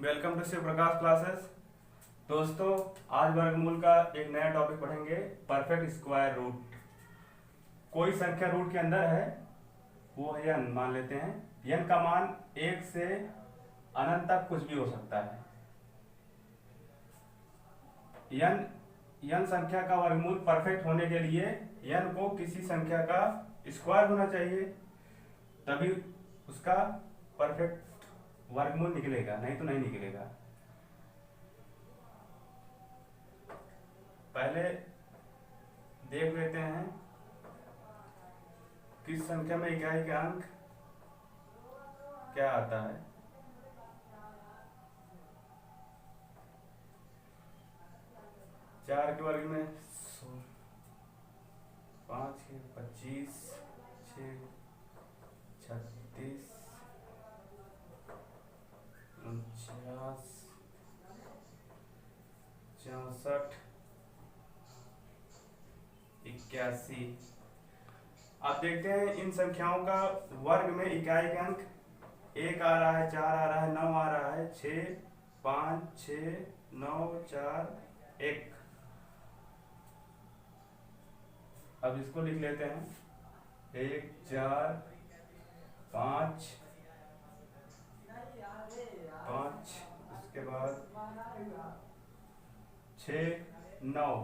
Welcome to Shiv Prakash classes. दोस्तों, आज वर्गमूल का एक नया टॉपिक पढ़ेंगे, परफेक्ट स्क्वायर रूट। कोई संख्या रूट के अंदर है, वो है n मान लेते हैं। n का मान 1 से अनंत तक कुछ भी हो सकता है। n संख्या का वर्गमूल परफेक्ट होने के लिए n को किसी संख्या का स्क्वायर होना चाहिए, तभी उसका परफेक्ट वर्गमूल निकलेगा, नहीं तो नहीं निकलेगा। पहले देख लेते हैं किस संख्या में इकाई का अंक क्या आता है। चार के वर्ग में 5 है, 25, 6, 36, 49, 64, 81। आप देखते हैं इन संख्याओं का वर्ग में इकाई का अंक 1 आ रहा है, 4 आ रहा है, 9 आ रहा है, 6, 5, 6, 9, 4, 1। अब इसको लिख लेते हैं 1, 4, 5, 5, उसके बाद 6, 9।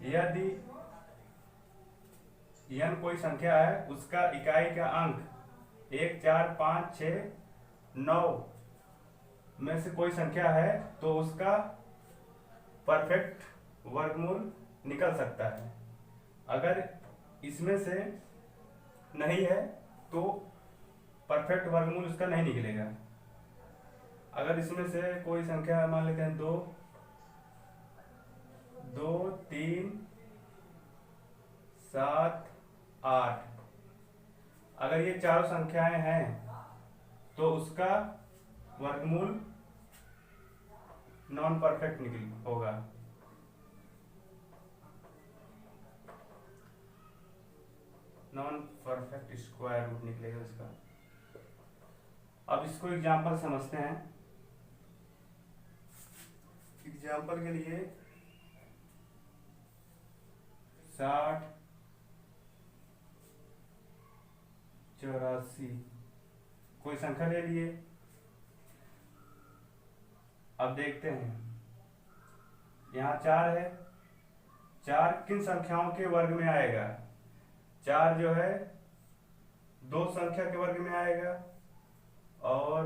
यदि n कोई संख्या है, उसका इकाई का अंक 1, 4, 5, 6, 9 में से कोई संख्या है तो उसका परफेक्ट वर्गमूल निकल सकता है। अगर इसमें से नहीं है तो परफेक्ट वर्गमूल उसका नहीं निकलेगा। अगर इसमें से कोई संख्या मान लेते हैं 2, 2, 3, 7, 8, अगर ये चारों संख्याएं हैं तो उसका वर्गमूल नॉन परफेक्ट निकल होगा। नॉन परफेक्ट स्क्वायर रूट निकलेगा इसका। अब इसको एग्जांपल समझते हैं। एग्जांपल के लिए 60, 84 कोई संख्या ले लिए। अब देखते हैं, यहाँ 4 है, 4 किन संख्याओं के वर्ग में आएगा? 4 जो है 2 संख्या के वर्ग में आएगा, और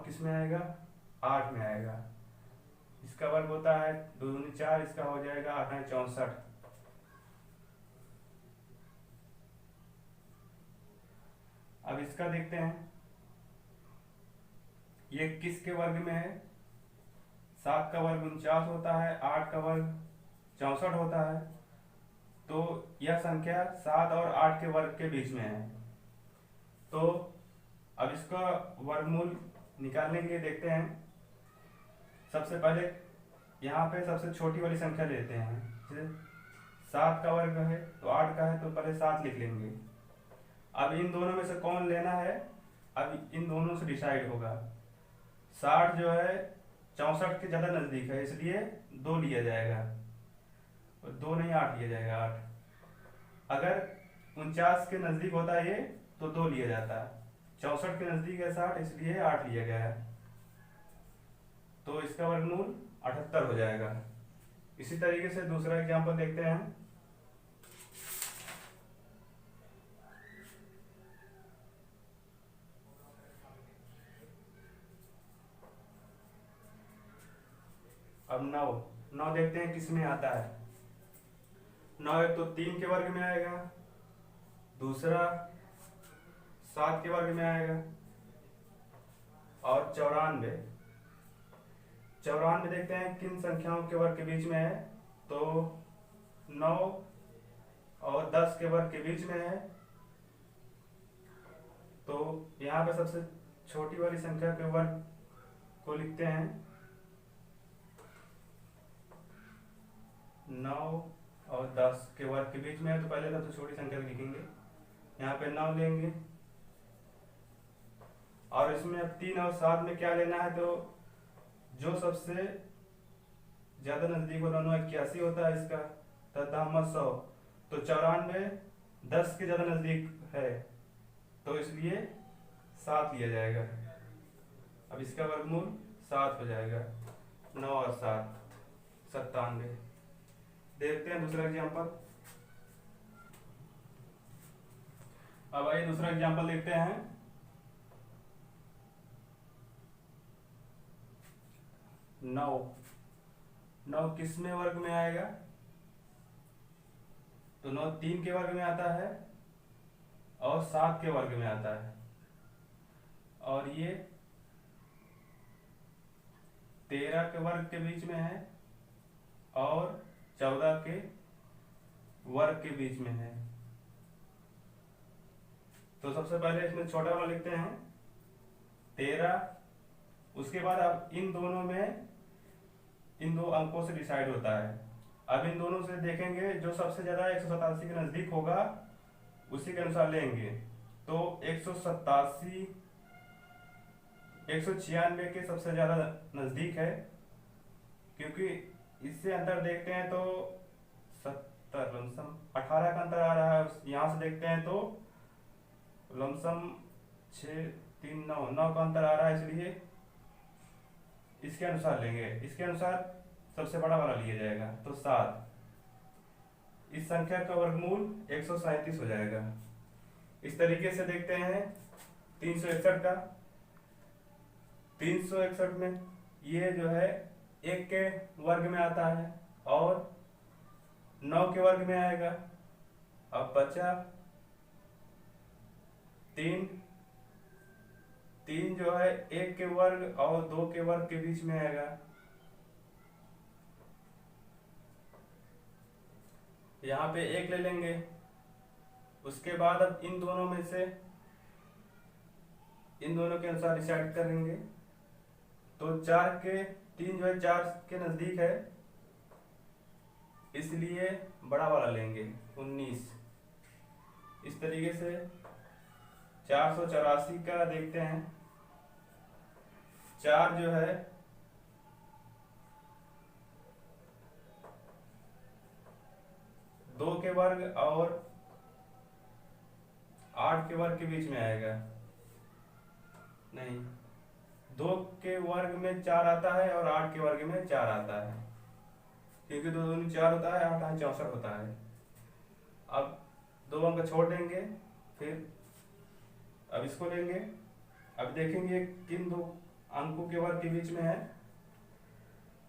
किस में आएगा? 8 में आएगा। इसका वर्ग होता है 2 दूनी 4, इसका हो जाएगा 8 है 64। अब इसका देखते हैं, ये किसके वर्ग में है? 7 का वर्ग 49 होता है, 8 का वर्ग 64 होता है, तो यह संख्या 7 और 8 के वर्ग के बीच में है। तो अब इसका वर्गमूल निकालने के लिए देखते हैं। सबसे पहले यहाँ पे सबसे छोटी वाली संख्या लेते हैं। जैसे 7 का वर्ग है तो 8 का है, तो पहले 7 लिख लेंगे। अब इन दोनों में से कौन लेना है, अब इन दोनों से डिसाइड होगा। 60 जो है 64 के ज़्यादा नज़दीक है, इसलिए 2 लिया जाएगा, और 2 नहीं 8 लिया जाएगा। 8 अगर 49 के नज़दीक होता है ये तो 2 लिया जाता है। 64 के नज़दीक है 60, इसलिए 8 लिया गया है। तो इसका वर्गमूल 78 हो जाएगा। इसी तरीके से दूसरा एग्जांपल देखते हैं। अब 9 देखते हैं किस में आता है। 9 एक तो 3 के वर्ग में आएगा, दूसरा 7 के वर्ग में आएगा, और 94। 94 देखते हैं किन संख्याओं के वर्ग के बीच में है, तो 9 और 10 के वर्ग के बीच में है। तो यहाँ पे सबसे छोटी वाली संख्या के वर्ग को लिखते हैं 9 और 10 के वर्ग के बीच में है, तो पहले सबसे छोटी संख्या लिखेंगे। यहाँ पे 9 लेंगे, और इसमें अब 3 और 7 में क्या लेना है, तो जो सबसे ज्यादा नजदीक होता है 81 होता है इसका, तथा 100, तो 94 10 के ज्यादा नजदीक है, तो इसलिए 7 लिया जाएगा। अब इसका वर्गमूल 7 हो जाएगा। 9 और 7 97। देखते हैं दूसरा एग्जाम्पल। अब आइए दूसरा एग्जाम्पल देखते हैं। 9 किस में वर्ग में आएगा, तो 9 3 के वर्ग में आता है और 7 के वर्ग में आता है, और ये 13 के वर्ग के बीच में है और 14 के वर्ग के बीच में है। तो सबसे पहले इसमें छोटा वाला लिखते हैं 13, उसके बाद अब इन दोनों में इन दो अंकों से डिसाइड होता है। अब इन दोनों से देखेंगे जो सबसे ज्यादा 187 के नजदीक होगा उसी के अनुसार लेंगे। तो 187 196 के सबसे ज्यादा नजदीक है, क्योंकि इससे अंतर देखते हैं तो 70 लमसम 18 का अंतर आ रहा है। यहाँ से देखते हैं तो लमसम 6 3 9 का अंतर आ रहा है, इसलिए इसके अनुसार लेंगे। इसके अनुसार सबसे बड़ा वाला लिया जाएगा, तो 7। इस संख्या का वर्गमूल 137 हो जाएगा। इस तरीके से देखते हैं 361 का। 361 में ये जो है 1 के वर्ग में आता है और 9 के वर्ग में आएगा। अब बचा 3 जो है 1 के वर्ग और 2 के वर्ग के बीच में आएगा। यहाँ पे 1 ले लेंगे। उसके बाद अब इन दोनों में से इन दोनों के अनुसार डिसाइड करेंगे। तो 3 जो है 4 के नजदीक है, इसलिए बड़ा वाला लेंगे 19। इस तरीके से 484 का देखते हैं। 4 जो है 2 के वर्ग और 8 के वर्ग के बीच में आएगा। नहीं, 2 के वर्ग में 4 आता है और 8 के वर्ग में 4 आता है, क्योंकि 2 दूनी 4 होता है, 8 64 होता है। अब 2 अंक छोड़ देंगे, फिर अब इसको लेंगे। अब देखेंगे किन 2 अंकों के वर्ग के बीच में है,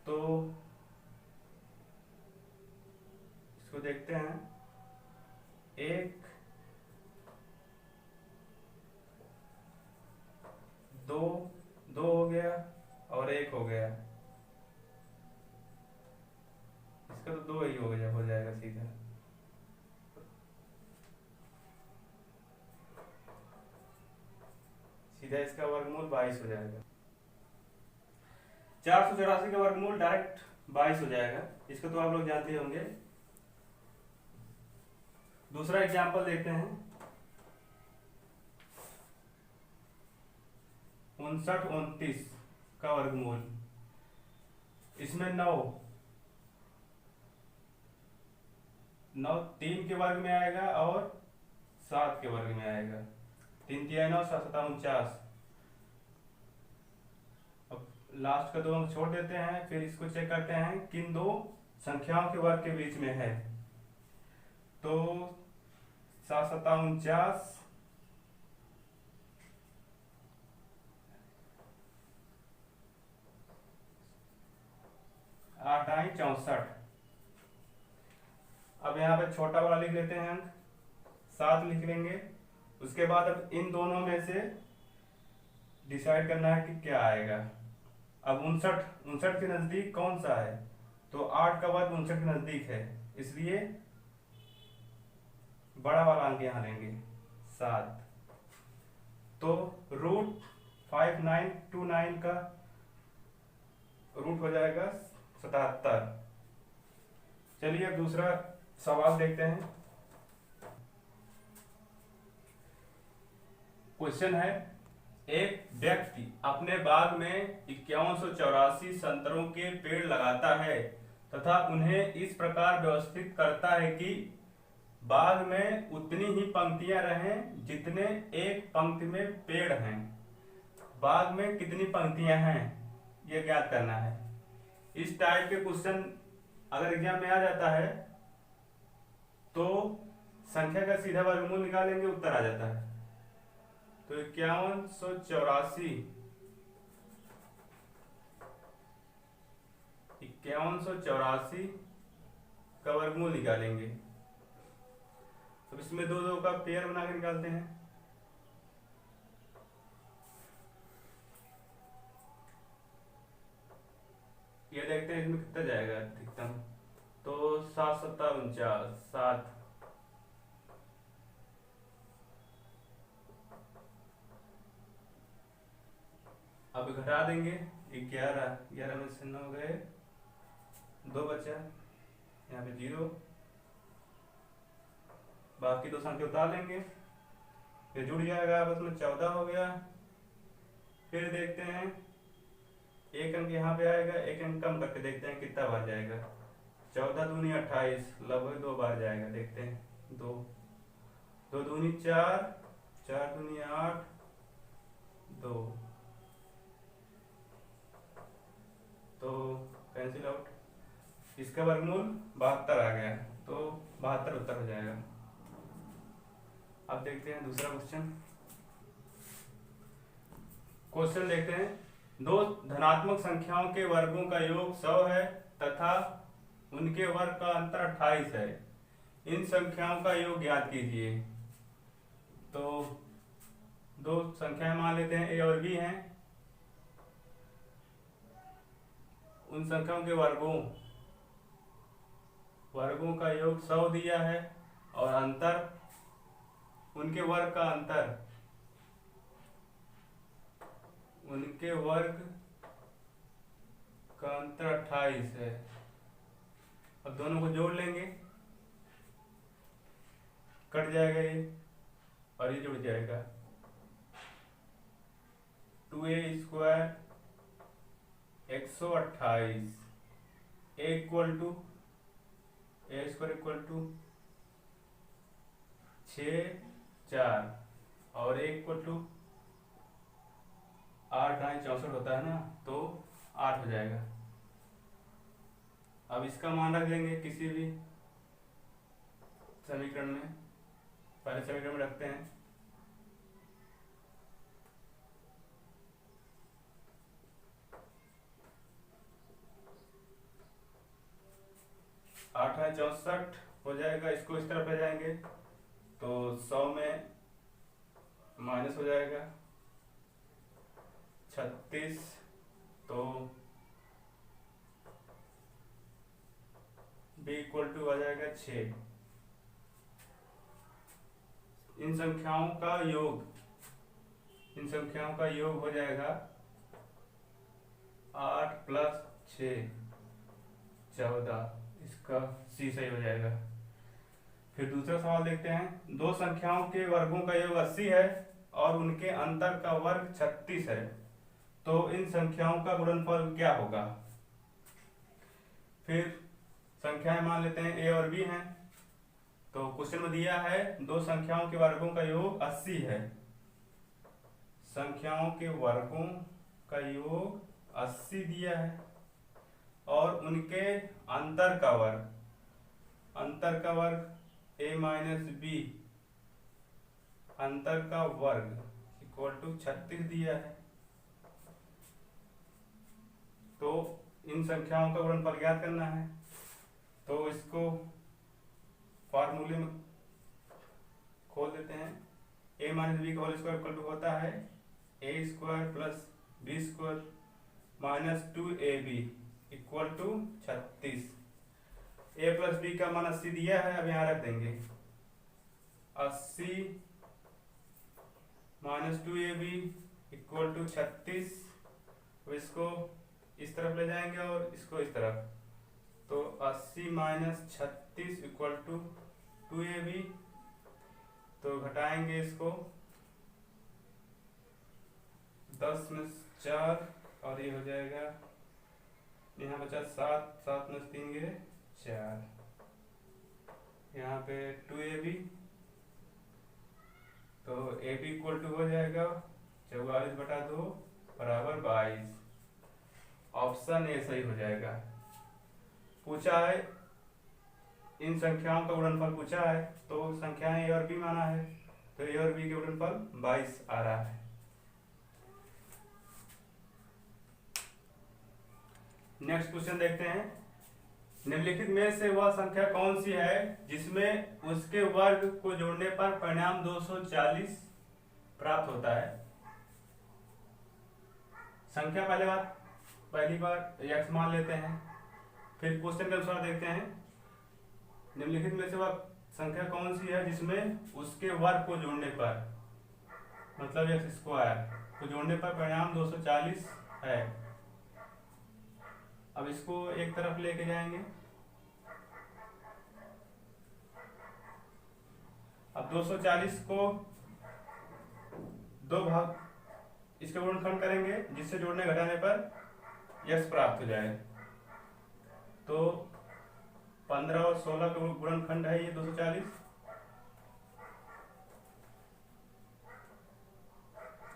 तो इसको देखते हैं। 1 2 हो गया और 1 हो गया। इसका तो 2 ही हो जाएगा सीधा। इसका वर्गमूल 22 हो जाएगा। 484 का वर्गमूल डायरेक्ट 22 हो जाएगा। इसको तो आप लोग जानते होंगे। दूसरा एग्जाम्पल देखते हैं। 59 29 का वर्गमूल। इसमें 9 3 के वर्ग में आएगा और 7 के वर्ग में आएगा। 3 तिया 9 7 7 49। अब लास्ट का 2 अंक छोड़ देते हैं, फिर इसको चेक करते हैं किन 2 संख्याओं के वर्ग के बीच में है। तो 7 7 49 8 8 64। अब यहाँ पे छोटा वाला लिख लेते हैं, अंक 7 लिख लेंगे। उसके बाद अब इन दोनों में से डिसाइड करना है कि क्या आएगा। अब 59 के नजदीक कौन सा है, तो 8 का वर्ग 59 के नजदीक है, इसलिए बड़ा वाला अंक यहाँ लेंगे 7। तो √5929 का रूट हो जाएगा 77। चलिए अब दूसरा सवाल देखते हैं। क्वेश्चन है एक व्यक्ति अपने बाग में 5184 संतरों के पेड़ लगाता है तथा उन्हें इस प्रकार व्यवस्थित करता है कि बाग में उतनी ही पंक्तियां रहें जितने एक पंक्ति में पेड़ हैं। बाग में कितनी पंक्तियां हैं ये ज्ञात करना है। इस टाइप के क्वेश्चन अगर एग्जाम में आ जाता है तो संख्या का सीधा वर्गमूल निकालेंगे, उत्तर आ जाता है। तो 5184 का वर्गमूल निकालेंगे। तो इसमें दो दो का पेयर बना के निकालते हैं। ये देखते हैं इसमें कितना जाएगा अधिकतम। तो 7 7 49 7। अब घटा देंगे 11 11 में से 9 गए, 2 बचा, यहाँ पे 0, बाकी दो संख्या उतार लेंगे, ये जुड़ जाएगा आपस में, 14 हो गया। फिर देखते हैं एक अंक यहाँ पे आएगा, एक अंक कम करके देखते हैं कितना बार जाएगा। 14 दूनी 28, लगभग 2 बार जाएगा, देखते हैं 2 2 दूनी 4, 4 दूनी 8, 2, तो कैंसिल आउट। इसका वर्गमूल 72 आ गया, तो 72 उत्तर हो जाएगा। अब देखते हैं दूसरा क्वेश्चन देखते हैं। दो धनात्मक संख्याओं के वर्गों का योग 100 है तथा उनके वर्ग का अंतर 28 है। इन संख्याओं का योग ज्ञात कीजिए। तो दो संख्याएं मान लेते हैं, ए और बी हैं। उन संख्याओं के वर्गों का योग 100 दिया है और अंतर, उनके वर्ग का अंतर, उनके वर्ग का अंतर 28 है। अब दोनों को जोड़ लेंगे, कट जाएगा ये और ये जुड़ जाएगा। 2a² 128 a equal to a² 6 4 और a इक्वल टू 8 9 64 होता है ना, तो 8 हो जाएगा। अब इसका मान रख लेंगे किसी भी समीकरण में, पहले समीकरण में रखते हैं। आठ 64 हो जाएगा, इसको इस तरफ ले जाएंगे तो 100 में माइनस हो जाएगा 36, तो b इक्वल टू आ जाएगा 6। इन संख्याओं का योग हो जाएगा 8 + 6 14, इसका सी सही हो जाएगा। फिर दूसरा सवाल देखते हैं। दो संख्याओं के वर्गों का योग 80 है और उनके अंतर का वर्ग 36 है, तो इन संख्याओं का गुणनफल क्या होगा। फिर संख्याएं मान लेते हैं, ए और बी हैं। तो क्वेश्चन में दिया है दो संख्याओं के वर्गों का योग 80 है, संख्याओं के वर्गों का योग 80 दिया है और उनके अंतर का वर्ग a - b, अंतर का वर्ग इक्वल टू 36 दिया है। तो इन संख्याओं का गुणनफल ज्ञात करना है। तो इसको फार्मूले में खोल देते हैं। a - b का होल स्क्वायर इक्वल टू होता है a² + b² - 2ab equal to 36। a + b का मान 80 दिया है, अब यहाँ रख देंगे 80 - 2ab इक्वल टू 36। इसको इस तरफ ले जाएंगे और इसको इस तरफ, तो 80 - 36 इक्वल टू 2ab। तो घटाएंगे इसको 10 में 4 और ये हो जाएगा, यहाँ बचा 7, 7 में 3 गए 4, यहाँ पे 2ab, तो ab इक्वल टू हो जाएगा 44/2 बराबर 22। ऑप्शन ए सही हो जाएगा। पूछा है इन संख्याओं का गुणनफल पूछा है, तो संख्याएं ए और बी माना है, तो ए और बी के गुणनफल 22 आ रहा है। नेक्स्ट क्वेश्चन देखते हैं। निम्नलिखित में से वह संख्या कौन सी है जिसमें उसके वर्ग को जोड़ने पर परिणाम 240 प्राप्त होता है। संख्या पहली बार x मान लेते हैं, फिर क्वेश्चन के अनुसार देखते हैं निम्नलिखित में से वह संख्या कौन सी है जिसमें उसके वर्ग को जोड़ने पर, मतलब x² को जोड़ने पर परिणाम 240 है। अब इसको एक तरफ लेके जाएंगे। अब 240 को दो भाग इसके गुणनखंड करेंगे, जिससे जोड़ने घटाने पर x प्राप्त हो जाए। तो 15 और 16 का गुणनखंड है ये 240,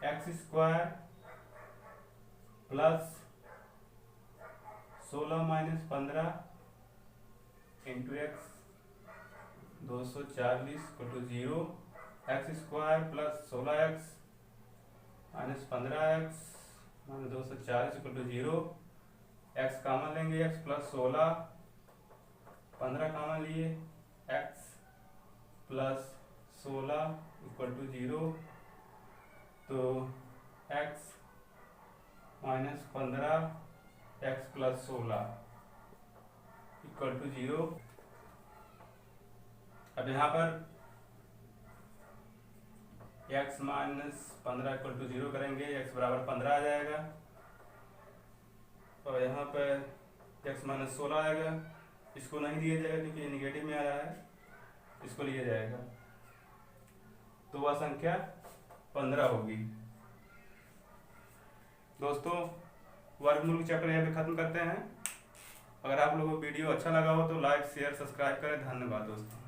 x² plus 16 minus 15 into x 240 को to 0, x² plus 16x minus 15x minus 240 को टू 0, x कॉमन लेंगे, x प्लस 16, 15 कॉमन लिए, x प्लस 16 इक्वल टू 0, तो x minus 15 x plus 16 equal to 0। अब यहाँ पर x माइनस 15 इक्वल टू 0 करेंगे, x बराबर 15 आ जाएगा, और यहाँ पर x माइनस 16 आएगा। इसको नहीं दिया जाएगा क्योंकि ये निगेटिव में आ रहा है, इसको लिया जाएगा, तो वह संख्या 15 होगी। दोस्तों वर्गमूल चैप्टर यहाँ पे खत्म करते हैं। अगर आप लोगों को वीडियो अच्छा लगा हो तो लाइक शेयर सब्सक्राइब करें। धन्यवाद दोस्तों।